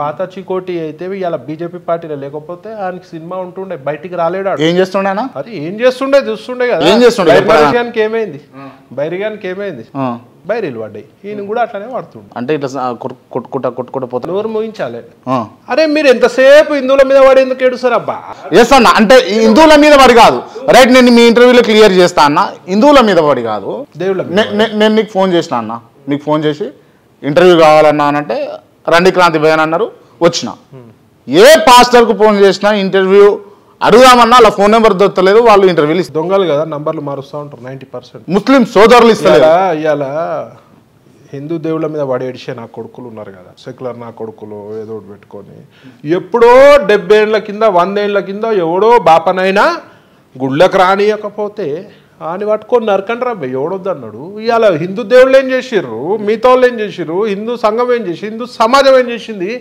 పాత చికోటి అయితే ఇవాళ బీజేపీ పార్టీలో లేకపోతే ఆయనకి సినిమా ఉంటుండే బయటికి రాలేడు. ఏం చేస్తుండేనా? అది ఏం చేస్తుండే చూస్తుండే కదా. ఏం చేస్తుండే? బైరిగానికి ఏమైంది? బైరిగానికి ఏమైంది? బైరీలు పడ్డాయి. ఈయన కూడా అట్లానే పడుతుండే. అంటే ఇట్లా కొట్టుకుంటా పోతారు. నోరు ముగించాలి. అరే మీరు ఎంతసేపు హిందువుల మీద పడి ఎందుకు ఏడుస్తారు అబ్బా? ఎస్ అన్న, అంటే హిందువుల మీద పడి కాదు. రైట్, నేను మీ ఇంటర్వ్యూలో క్లియర్ చేస్తా అన్న, హిందువుల మీద పడి కాదు, దేవుళ్ళ. నేను నీకు ఫోన్ చేసిన అన్న, మీకు ఫోన్ చేసి ఇంటర్వ్యూ కావాలన్నా అంటే రండి క్రాంతి భయన్ అన్నారు, వచ్చిన. ఏ పాస్టర్కు ఫోన్ చేసినా ఇంటర్వ్యూ అడుగుదామన్నా అలా ఫోన్ నెంబర్ దొరకలేదు. వాళ్ళు ఇంటర్వ్యూలు దొంగలు కదా, నంబర్లు మారుస్తూ ఉంటారు 90%. ముస్లిం సోదరులు ఇస్తారు. ఇవాళ హిందూ దేవుళ్ళ మీద పడి ఏడిచే నా కొడుకులు ఉన్నారు కదా, సెక్యులర్ నా కొడుకులు ఏదో ఒకటి పెట్టుకొని ఎప్పుడో 70 ఏళ్ళ కింద 100 ఏళ్ళ కింద ఎవడో బాపనైనా గుళ్ళకు రానియకపోతే అని పట్టుకొని నరకండి రాబోయ్ ఎవడొద్దు అన్నాడు. ఇవాళ హిందూ దేవుళ్ళు ఏం చేసిర్రు, మిగతా వాళ్ళు ఏం చేసిర్రు, హిందూ సంఘం ఏం చేసి, హిందూ సమాజం ఏం చేసింది,